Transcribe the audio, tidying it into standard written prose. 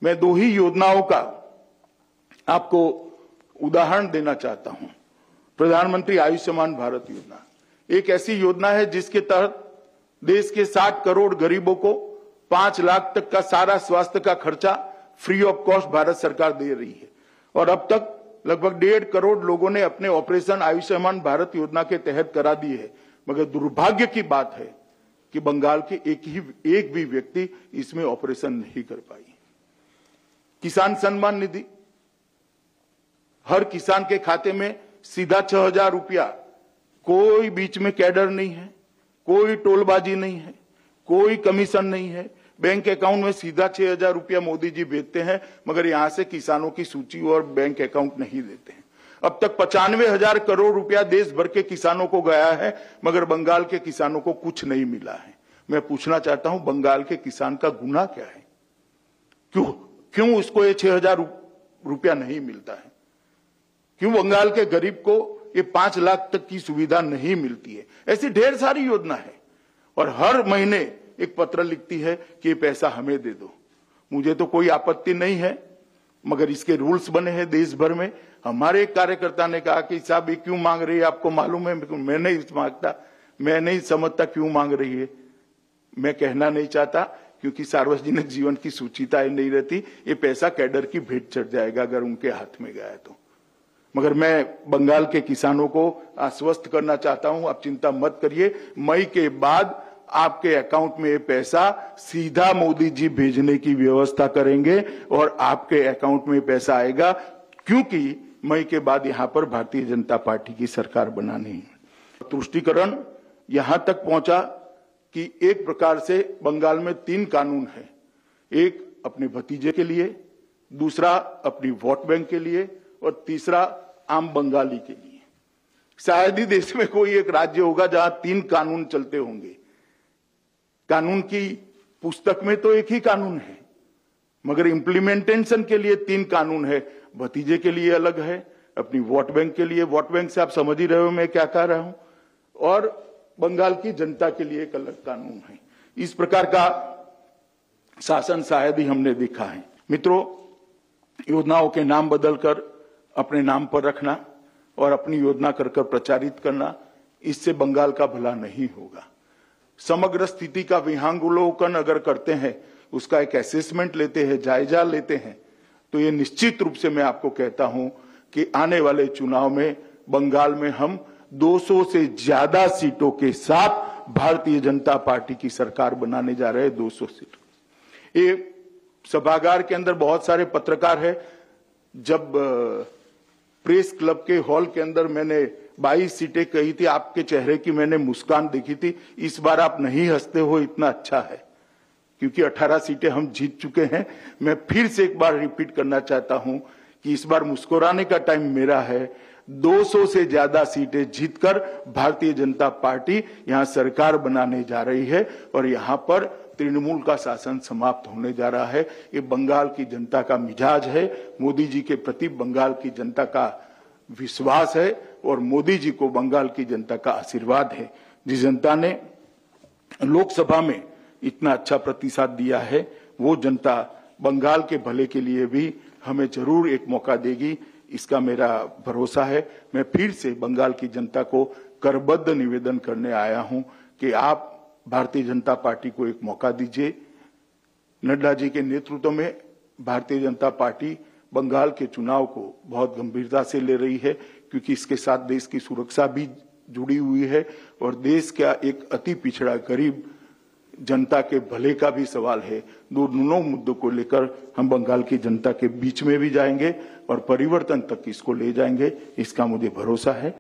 मैं 2 ही योजनाओं का आपको उदाहरण देना चाहता हूं। प्रधानमंत्री आयुष्मान भारत योजना एक ऐसी योजना है जिसके तहत देश के 60 करोड़ गरीबों को 5 लाख तक का सारा स्वास्थ्य का खर्चा फ्री ऑफ कॉस्ट भारत सरकार दे रही है। और अब तक लगभग 1.5 करोड़ लोगों ने अपने ऑपरेशन आयुष्मान भारत योजना के तहत करा दिए है। मगर दुर्भाग्य की बात है कि बंगाल के एक भी व्यक्ति इसमें ऑपरेशन नहीं कर पाई। किसान सम्मान निधि, हर किसान के खाते में सीधा 6,000 रुपया, कोई बीच में कैडर नहीं है, कोई टोलबाजी नहीं है, कोई कमीशन नहीं है। बैंक अकाउंट में सीधा 6,000 रुपया मोदी जी भेजते हैं, मगर यहां से किसानों की सूची और बैंक अकाउंट नहीं देते हैं। अब तक 95,000 करोड़ रुपया देश भर के किसानों को गया है, मगर बंगाल के किसानों को कुछ नहीं मिला है। मैं पूछना चाहता हूं, बंगाल के किसान का गुनाह क्या है? क्यों उसको ये 6,000 रुपया नहीं मिलता है? क्यों बंगाल के गरीब को ये 5 लाख तक की सुविधा नहीं मिलती है? ऐसी ढेर सारी योजना है और हर महीने एक पत्र लिखती है कि ये पैसा हमें दे दो। मुझे तो कोई आपत्ति नहीं है, मगर इसके रूल्स बने हैं देश भर में। हमारे एक कार्यकर्ता ने कहा कि साहब ये क्यों मांग रही है, आपको मालूम है? मैं नहीं मांगता, मैं नहीं समझता क्यों मांग रही है। मैं कहना नहीं चाहता क्योंकि सार्वजनिक जीवन की सूचिता नहीं रहती। ये पैसा कैडर की भेंट चढ़ जाएगा अगर उनके हाथ में गया तो। मगर मैं बंगाल के किसानों को आश्वस्त करना चाहता हूं, आप चिंता मत करिए। मई के बाद आपके अकाउंट में ये पैसा सीधा मोदी जी भेजने की व्यवस्था करेंगे और आपके अकाउंट में पैसा आएगा, क्योंकि मई के बाद यहां पर भारतीय जनता पार्टी की सरकार बनानी है। तुष्टीकरण यहां तक पहुंचा कि एक प्रकार से बंगाल में 3 कानून है। एक अपने भतीजे के लिए, दूसरा अपनी वोट बैंक के लिए और तीसरा आम बंगाली के लिए। शायद ही देश में कोई एक राज्य होगा जहां 3 कानून चलते होंगे। कानून की पुस्तक में तो एक ही कानून है, मगर इंप्लीमेंटेशन के लिए 3 कानून है। भतीजे के लिए अलग है, अपनी वोट बैंक के लिए, वोट बैंक से आप समझ ही रहे हो मैं क्या कह रहा हूं, और बंगाल की जनता के लिए एक अलग कानून है। इस प्रकार का शासन शायद ही हमने देखा है। मित्रों, योजनाओं के नाम बदलकर अपने नाम पर रखना और अपनी योजना कर प्रचारित करना, इससे बंगाल का भला नहीं होगा। समग्र स्थिति का विहंगावलोकन अगर करते हैं, उसका एक असेसमेंट लेते हैं, जायजा लेते हैं, तो ये निश्चित रूप से मैं आपको कहता हूं कि आने वाले चुनाव में बंगाल में हम 200 से ज्यादा सीटों के साथ भारतीय जनता पार्टी की सरकार बनाने जा रहे हैं। 200 सीट। ये सभागार के अंदर बहुत सारे पत्रकार हैं। जब प्रेस क्लब के हॉल के अंदर मैंने 22 सीटें कही थी, आपके चेहरे की मैंने मुस्कान देखी थी। इस बार आप नहीं हंसते हो, इतना अच्छा है, क्योंकि 18 सीटें हम जीत चुके हैं। मैं फिर से एक बार रिपीट करना चाहता हूं कि इस बार मुस्कुराने का टाइम मेरा है। 200 से ज्यादा सीटें जीतकर भारतीय जनता पार्टी यहां सरकार बनाने जा रही है और यहां पर तृणमूल का शासन समाप्त होने जा रहा है। ये बंगाल की जनता का मिजाज है, मोदी जी के प्रति बंगाल की जनता का विश्वास है और मोदी जी को बंगाल की जनता का आशीर्वाद है। जिस जनता ने लोकसभा में इतना अच्छा प्रतिसाद दिया है, वो जनता बंगाल के भले के लिए भी हमें जरूर एक मौका देगी, इसका मेरा भरोसा है। मैं फिर से बंगाल की जनता को करबद्ध निवेदन करने आया हूं कि आप भारतीय जनता पार्टी को एक मौका दीजिए। नड्डा जी के नेतृत्व में भारतीय जनता पार्टी बंगाल के चुनाव को बहुत गंभीरता से ले रही है, क्योंकि इसके साथ देश की सुरक्षा भी जुड़ी हुई है और देश का एक अति पिछड़ा गरीब जनता के भले का भी सवाल है। दोनों मुद्दों को लेकर हम बंगाल की जनता के बीच में भी जाएंगे और परिवर्तन तक इसको ले जाएंगे, इसका मुझे भरोसा है।